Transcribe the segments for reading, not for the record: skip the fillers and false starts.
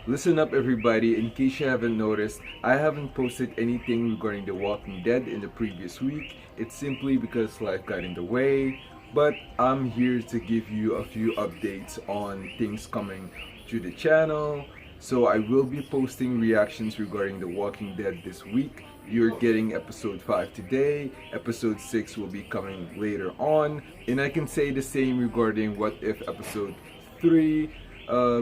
Listen up everybody, in case you haven't noticed, I haven't posted anything regarding The Walking Dead in the previous week. It's simply because life got in the way, but I'm here to give you a few updates on things coming to the channel. So I will be posting reactions regarding The Walking Dead this week. You're getting episode 5 today, episode 6 will be coming later on, and I can say the same regarding What If episode 3.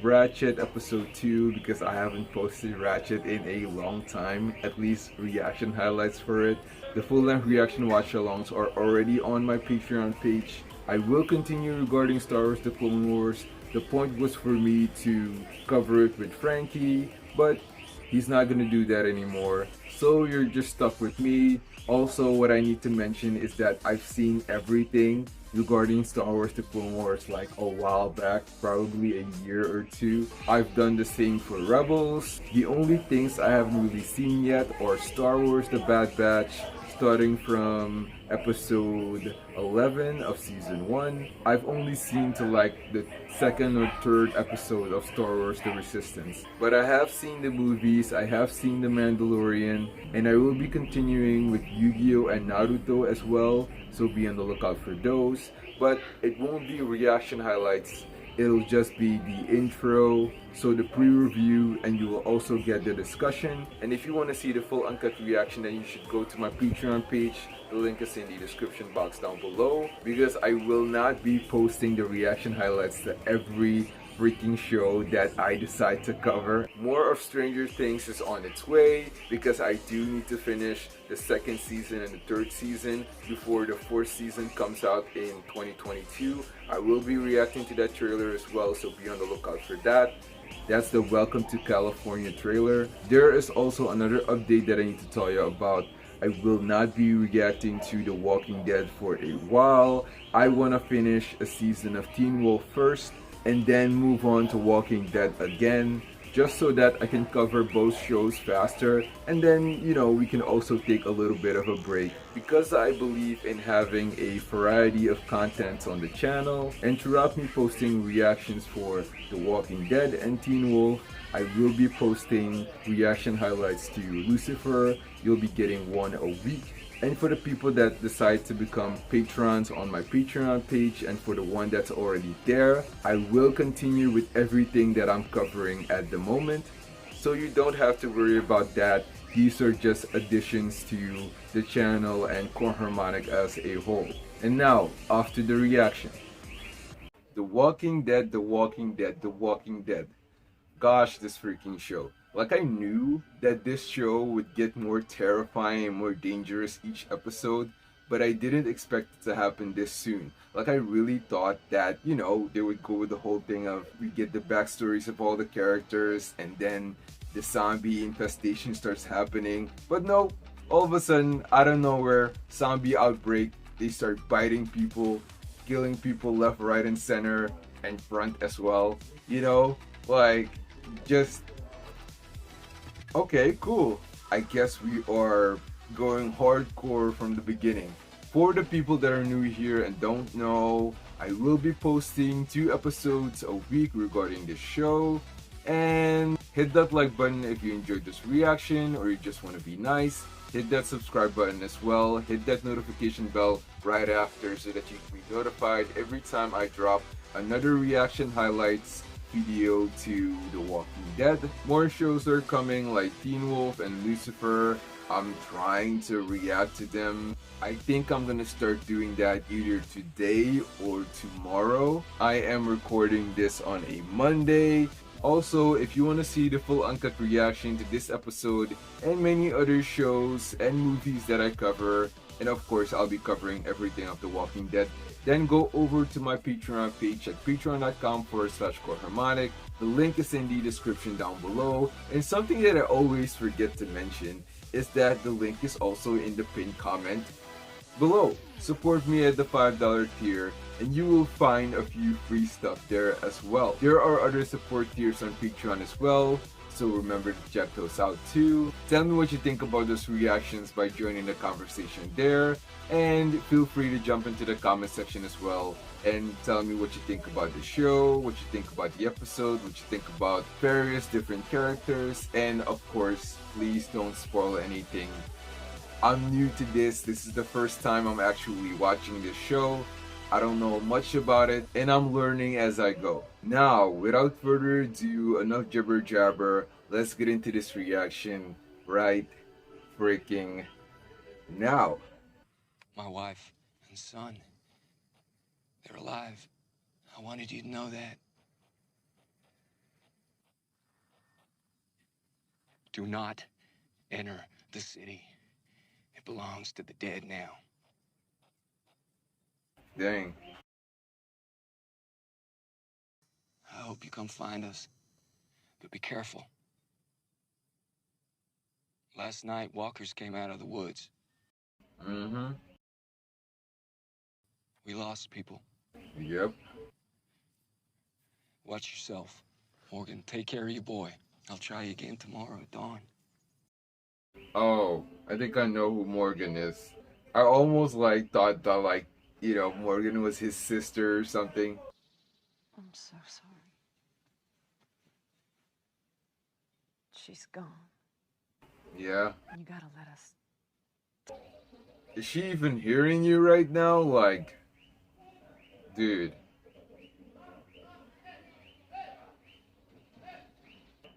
Ratchet episode 2 because I haven't posted Ratchet in a long time, at least reaction highlights for it. The full length reaction watch alongs are already on my Patreon page. I will continue regarding Star Wars The Clone Wars. The point was for me to cover it with Frankie, but he's not gonna do that anymore. So you're just stuck with me. Also, what I need to mention is that I've seen everything regarding Star Wars The Clone Wars like a while back, probably a year or two. I've done the same for Rebels. The only things I haven't really seen yet are Star Wars The Bad Batch, starting from episode 11 of season 1. I've only seen to like the second or third episode of Star Wars The Resistance. But I have seen the movies, I have seen The Mandalorian, and I will be continuing with Yu-Gi-Oh! And Naruto as well, so be on the lookout for those. But it won't be reaction highlights, it'll just be the intro, so the pre-review, and you will also get the discussion. And if you want to see the full uncut reaction, then you should go to my Patreon page. The link is in the description box down below, because I will not be posting the reaction highlights to every freaking show that I decide to cover. More of Stranger Things is on its way, because I do need to finish the second season and the third season before the fourth season comes out in 2022. I will be reacting to that trailer as well, so be on the lookout for that. That's the Welcome to California trailer. There is also another update that I need to tell you about. I will not be reacting to The Walking Dead for a while. I want to finish a season of Teen Wolf first and then move on to Walking Dead again, just so that I can cover both shows faster, and then, you know, we can also take a little bit of a break, because I believe in having a variety of content on the channel. And throughout me posting reactions for The Walking Dead and Teen Wolf, I will be posting reaction highlights to Lucifer. You'll be getting one a week. And for the people that decide to become patrons on my Patreon page, and for the one that's already there, I will continue with everything that I'm covering at the moment. So you don't have to worry about that. These are just additions to the channel and Core Harmonic as a whole. And now, off to the reaction. The Walking Dead, The Walking Dead, The Walking Dead. Gosh, this freaking show. Like, I knew that this show would get more terrifying and more dangerous each episode, but I didn't expect it to happen this soon. Like, I really thought that, you know, they would go with the whole thing of we get the backstories of all the characters and then the zombie infestation starts happening. But no, all of a sudden, out of nowhere, zombie outbreak, they start biting people, killing people left, right, and center, and front as well. You know, like, just... okay, cool. I guess we are going hardcore from the beginning. For the people that are new here and don't know, I will be posting 2 episodes a week regarding this show. And hit that like button if you enjoyed this reaction or you just want to be nice. Hit that subscribe button as well. Hit that notification bell right after so that you can be notified every time I drop another reaction highlights video to The Walking Dead. More shows are coming like Teen Wolf and Lucifer. I'm trying to react to them. I think I'm gonna start doing that either today or tomorrow. I am recording this on a Monday. Also, if you want to see the full uncut reaction to this episode and many other shows and movies that I cover, and of course I'll be covering everything of The Walking Dead, then go over to my Patreon page at patreon.com/coreharmonic. The link is in the description down below. And something that I always forget to mention is that the link is also in the pinned comment below. Support me at the $5 tier and you will find a few free stuff there as well. There are other support tiers on Patreon as well. So remember to check those out too. Tell me what you think about those reactions by joining the conversation there. And feel free to jump into the comment section as well and tell me what you think about the show, what you think about the episode, what you think about various different characters, and of course, please don't spoil anything. I'm new to this. This is the first time I'm actually watching this show. I don't know much about it, and I'm learning as I go. Now, without further ado, enough jibber jabber, let's get into this reaction right freaking now. My wife and son, they're alive. I wanted you to know that. Do not enter the city. It belongs to the dead now. Dang. I hope you come find us, but be careful. Last night, walkers came out of the woods. Mm-hmm. We lost people. Yep. Watch yourself. Morgan, take care of your boy. I'll try you again tomorrow at dawn. Oh, I think I know who Morgan is. I almost thought that Morgan was his sister or something. I'm so sorry. She's gone. Yeah. You gotta let us. Is she even hearing you right now? Like, dude.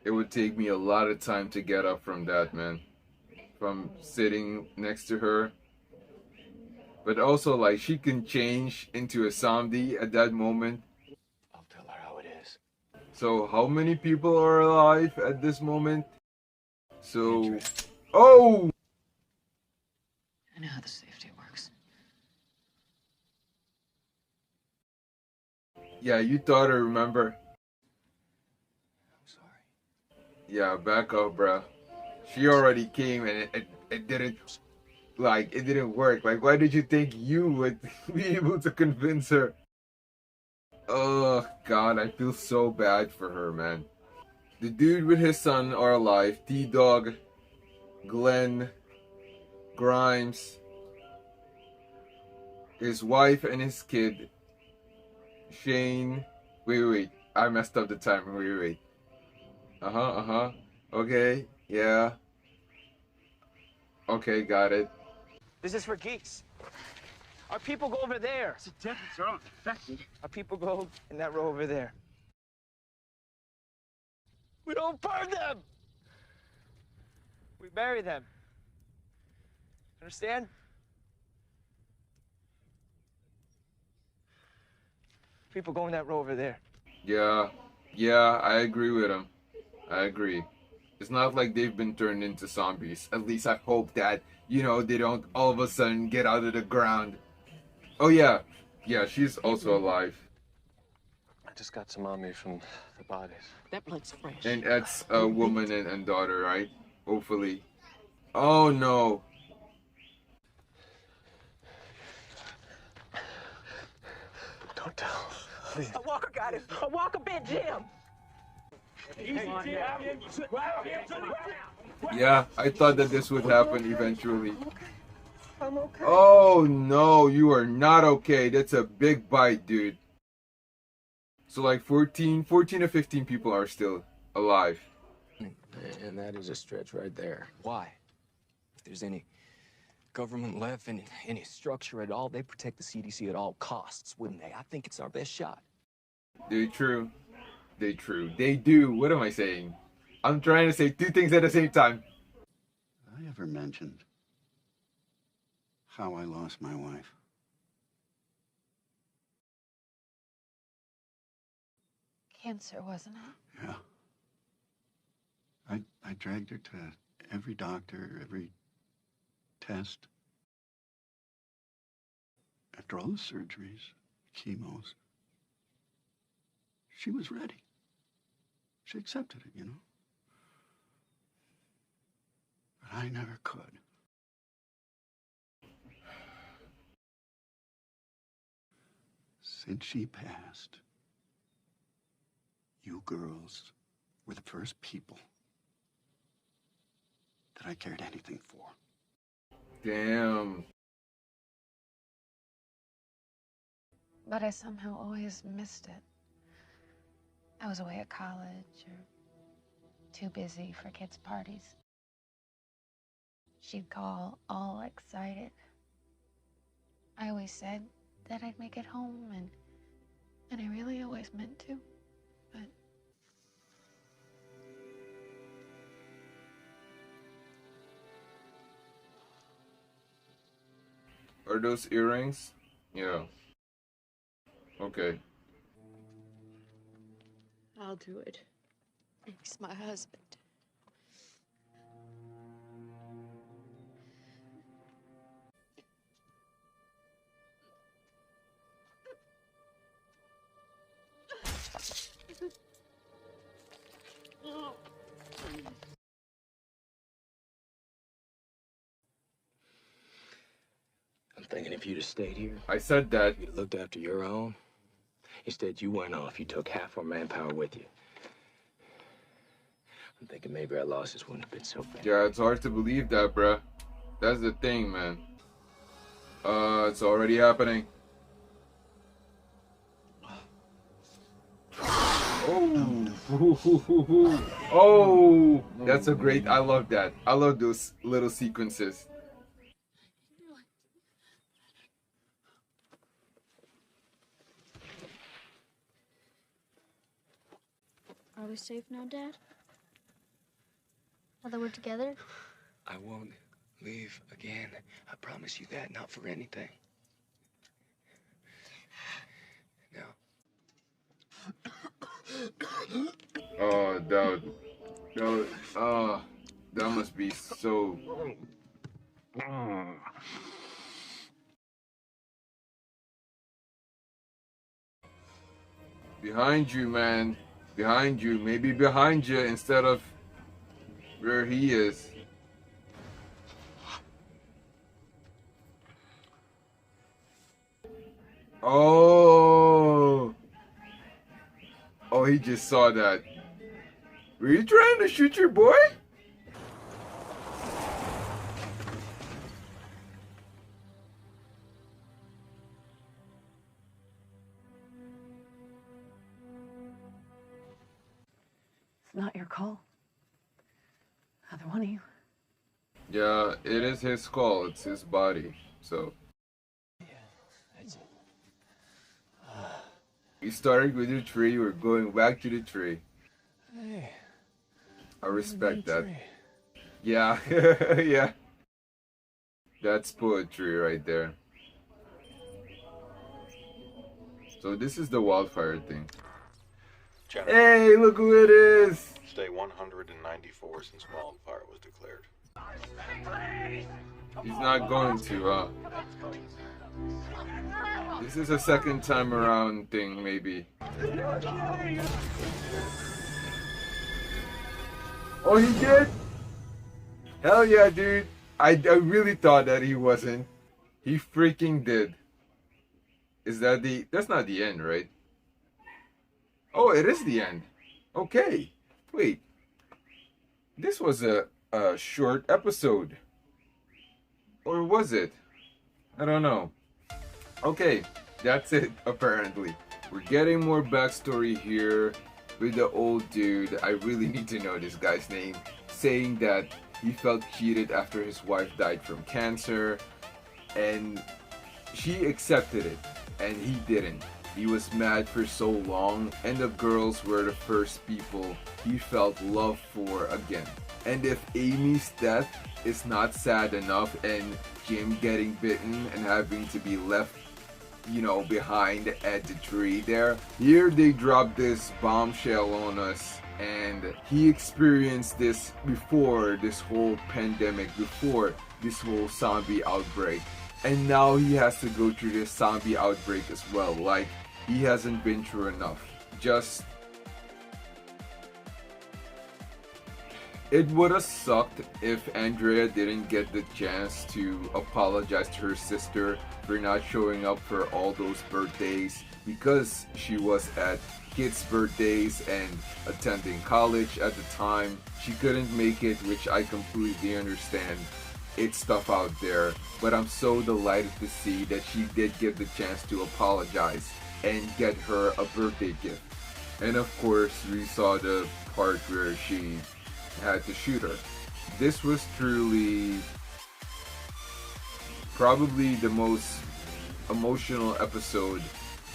It would take me a lot of time to get up from that, man. From sitting next to her. But also, like, she can change into a zombie at that moment. I'll tell her how it is. So, how many people are alive at this moment? So, oh! I know how the safety works. Yeah, you thought I remember. I'm sorry. Yeah, back up, bruh. She already came and it didn't, it didn't work. Like, why did you think you would be able to convince her? Oh, God, I feel so bad for her, man. The dude with his son are alive. T-Dog, Glenn, Grimes, his wife and his kid, Shane. Wait. I messed up the time. Wait. Uh-huh. Okay, yeah. Okay, got it. This is for geeks. Our people go over there. The deaths are all infected. Our people go in that row over there. We don't burn them. We bury them. Understand? People go in that row over there. Yeah, I agree with him. I agree. It's not like they've been turned into zombies. At least I hope that, they don't all of a sudden get out of the ground. Oh, yeah. Yeah, she's also alive. I just got some on me from the bodies. That blood's fresh. And that's a woman and daughter, right? Hopefully. Oh, no. Don't tell. Please. A walker got him. A walker bit Jim. Yeah, I thought that this would happen eventually. I'm okay. Oh, no, you are not okay. That's a big bite, dude. So like 14 to 15 people are still alive. And that is a stretch right there. Why? If there's any government left, any structure at all, they protect the CDC at all costs, wouldn't they? I think it's our best shot. They true. They do. What am I saying? I'm trying to say two things at the same time. I ever mentioned how I lost my wife? Cancer, wasn't it? Yeah. I dragged her to every doctor, every test. After all the surgeries, chemos, she was ready. She accepted it, But I never could. Since she passed, you girls were the first people that I cared anything for. Damn. But I somehow always missed it. I was away at college or too busy for kids' parties. She'd call all excited. I always said that I'd make it home, and I really always meant to, but... Are those earrings? Yeah. Okay. I'll do it. He's my husband. I'm thinking if you'd have stayed here, I said that. if you'd looked after your own, instead you went off, you took half our manpower with you. I'm thinking maybe our losses wouldn't have been so bad. Yeah, it's hard to believe that, bruh. That's the thing, man. It's already happening. Oh, oh, that's a great. I love that. I love those little sequences. Are we safe now, Dad? Now that we're together? I won't leave again. I promise you that, not for anything. No. Oh, that must be so. Behind you, man. Behind you. Maybe behind you instead of where he is. Oh. Oh, he just saw that. Were you trying to shoot your boy? It's not your call. Either one of you. Yeah, it is his call. It's his body. So. We started with the tree. We're going back to the tree. Hey. I respect that. Yeah, yeah. That's poetry right there. So this is the wildfire thing. Jennifer, Hey, look who it is! it's day 194 since wildfire was declared. He's not going to, This is a second time around thing, maybe. Oh, he did? Hell yeah, dude. I really thought that he wasn't. He freaking did. Is that the... That's not the end, right? Oh, it is the end. Okay. Wait. This was a short episode. Or was it? I don't know. Okay. That's it, apparently. We're getting more backstory here with the old dude. I really need to know this guy's name. Saying that he felt cheated after his wife died from cancer. And she accepted it. And he didn't. He was mad for so long. And the girls were the first people he felt love for again. And if Amy's death is not sad enough, and Jim getting bitten and having to be left, you know, behind at the tree there, here they drop this bombshell on us. And he experienced this before this whole pandemic, before this whole zombie outbreak. And now he has to go through this zombie outbreak as well. Like, he hasn't been through enough. Just... It would have sucked if Andrea didn't get the chance to apologize to her sister for not showing up for all those birthdays, because she was at kids' birthdays and attending college at the time, she couldn't make it, which I completely understand. It's tough out there, but I'm so delighted to see that she did get the chance to apologize and get her a birthday gift. And of course, we saw the part where she had to shoot her. This was truly probably the most emotional episode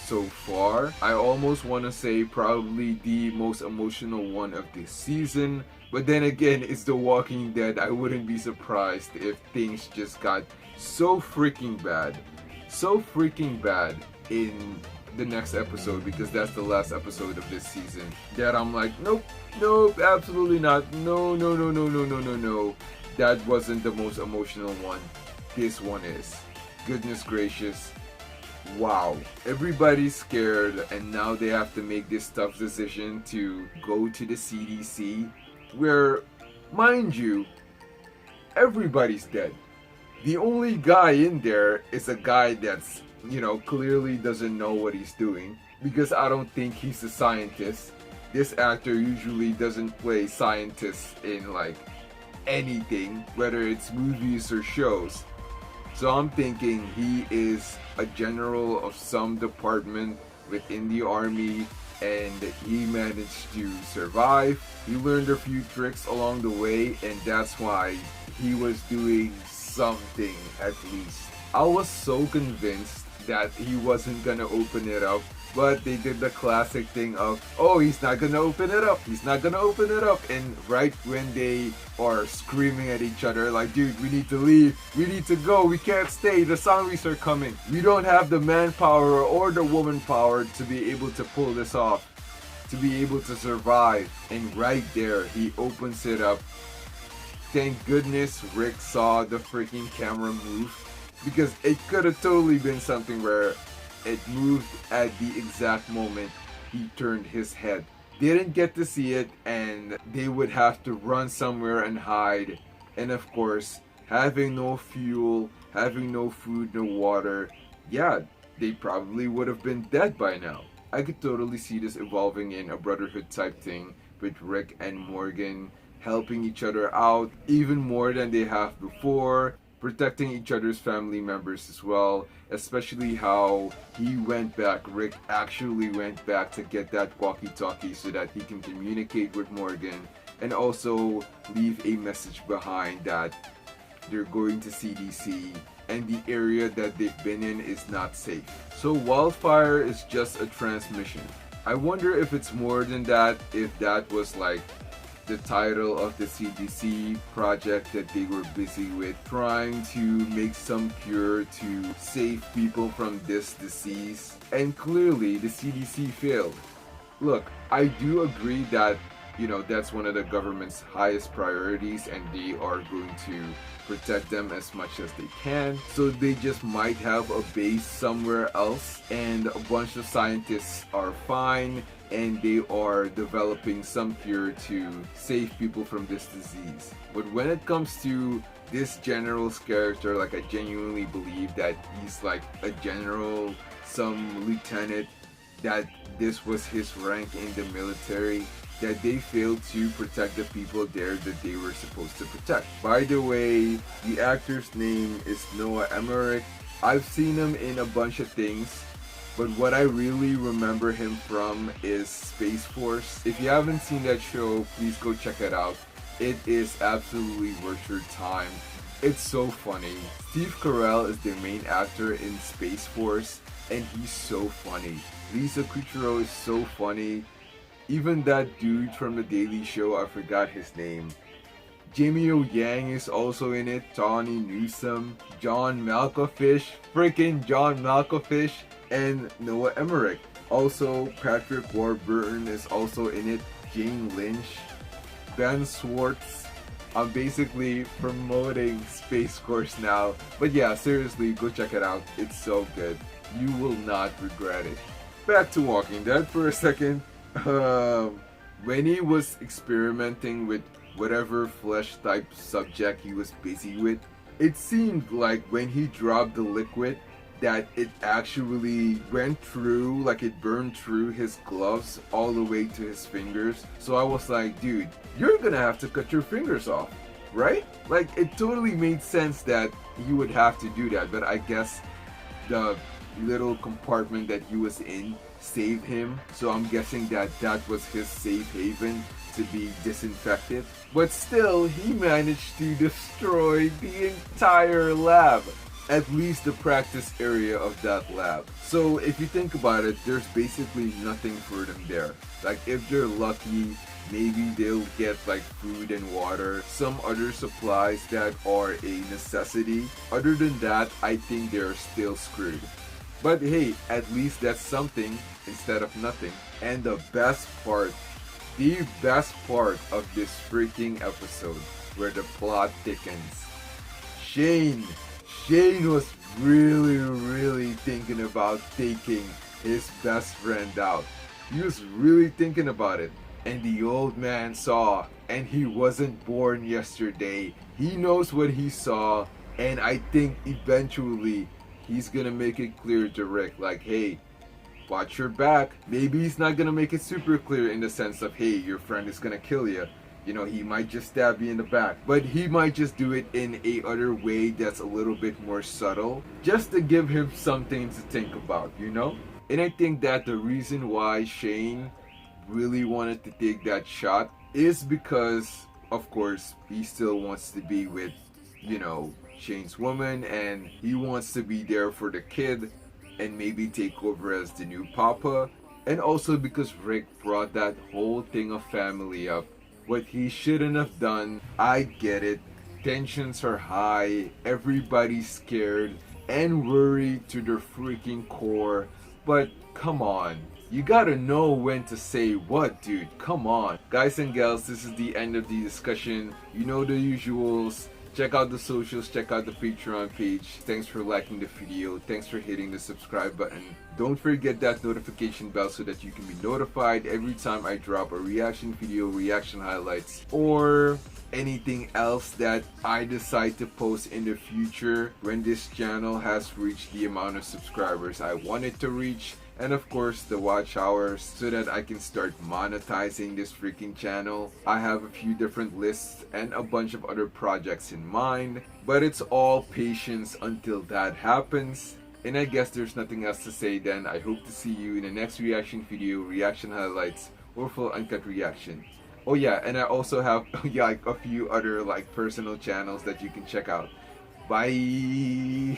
so far. I almost want to say probably the most emotional one of this season, but then again, it's The Walking Dead. I wouldn't be surprised if things just got so freaking bad in the next episode, because that's the last episode of this season, that I'm like, nope, absolutely not, no, that wasn't the most emotional one. This one is. Goodness gracious. Wow. Everybody's scared, and now they have to make this tough decision to go to the CDC, where, mind you, everybody's dead. The only guy in there is a guy that's, clearly doesn't know what he's doing, because I don't think he's a scientist. This actor usually doesn't play scientists in like anything, whether it's movies or shows. So I'm thinking he is a general of some department within the army, and he managed to survive. He learned a few tricks along the way, and that's why he was doing something at least. I was so convinced that he wasn't gonna open it up, but they did the classic thing of, oh, he's not gonna open it up, and right when they are screaming at each other like, dude, we need to leave, we need to go, we can't stay, the zombies are coming, we don't have the manpower or the woman power to be able to pull this off, to be able to survive. And right there, he opens it up. Thank goodness Rick saw the freaking camera move, because it could have totally been something where it moved at the exact moment he turned his head. Didn't get to see it, and they would have to run somewhere and hide. And of course, having no fuel, having no food, no water, yeah, they probably would have been dead by now. I could totally see this evolving in a brotherhood type thing, with Rick and Morgan helping each other out even more than they have before, protecting each other's family members as well, especially how Rick actually went back to get that walkie-talkie so that he can communicate with Morgan, and also leave a message behind that they're going to CDC and the area that they've been in is not safe. So WildFire is just a transmission. I wonder if it's more than that, if that was like the title of the CDC project that they were busy with, trying to make some cure to save people from this disease. And clearly the CDC failed. Look, I do agree that, that's one of the government's highest priorities, and they are going to protect them as much as they can. So they just might have a base somewhere else, and a bunch of scientists are fine, and they are developing some cure to save people from this disease. But when it comes to this general's character, like, I genuinely believe that he's like a general, some lieutenant, that this was his rank in the military, that they failed to protect the people there that they were supposed to protect. By the way, the actor's name is Noah Emmerich. I've seen him in a bunch of things, but what I really remember him from is Space Force. If you haven't seen that show, please go check it out. It is absolutely worth your time. It's so funny. Steve Carell is the main actor in Space Force, and he's so funny. Lisa Kudrow is so funny. Even that dude from The Daily Show, I forgot his name. Jamie O Yang is also in it. Tawny Newsome, John Malkovich, freaking John Malkovich, and Noah Emmerich. Also, Patrick Warburton is also in it. Jane Lynch, Ben Schwartz. I'm basically promoting Space Force now. But yeah, seriously, go check it out. It's so good. You will not regret it. Back to Walking Dead for a second. When he was experimenting with whatever flesh type subject he was busy with, it seemed like when he dropped the liquid that it actually went through, like it burned through his gloves all the way to his fingers. So I was like, dude, you're gonna have to cut your fingers off, right? Like, it totally made sense that he would have to do that, but I guess the little compartment that he was in saved him. So I'm guessing that that was his safe haven to be disinfected. But still, he managed to destroy the entire lab. At least the practice area of that lab. So if you think about it, there's basically nothing for them there. Like, if they're lucky, maybe they'll get like food and water, some other supplies that are a necessity. Other than that, I think they're still screwed. But hey, at least that's something instead of nothing. And the best part of this freaking episode, where the plot thickens. Shane was really thinking about taking his best friend out. He was really thinking about it. And the old man saw, and he wasn't born yesterday. He knows what he saw, and I think eventually he's gonna make it clear to Rick, like, hey, watch your back. Maybe he's not gonna make it super clear in the sense of, hey, your friend is gonna kill you. You know, he might just stab you in the back, but he might just do it in a other way that's a little bit more subtle, just to give him something to think about, you know? And I think that the reason why Shane really wanted to take that shot is because, of course, he still wants to be with, you know, Shane's woman, and he wants to be there for the kid and maybe take over as the new papa. And also because Rick brought that whole thing of family up. What he shouldn't have done. I get it. Tensions are high. Everybody's scared and worried to their freaking core. But come on. You gotta know when to say what, dude. Come on. Guys and gals, this is the end of the discussion. You know the usuals. Check out the socials, check out the Patreon page. Thanks for liking the video. Thanks for hitting the subscribe button. Don't forget that notification bell so that you can be notified every time I drop a reaction video, reaction highlights, or anything else that I decide to post in the future when this channel has reached the amount of subscribers I want it to reach. And of course the watch hours, so that I can start monetizing this freaking channel. I have a few different lists and a bunch of other projects in mind, but it's all patience until that happens. And I guess there's nothing else to say then. I hope to see you in the next reaction video, reaction highlights, or full uncut reaction. Oh yeah, and I also have like a few other like personal channels that you can check out. Bye.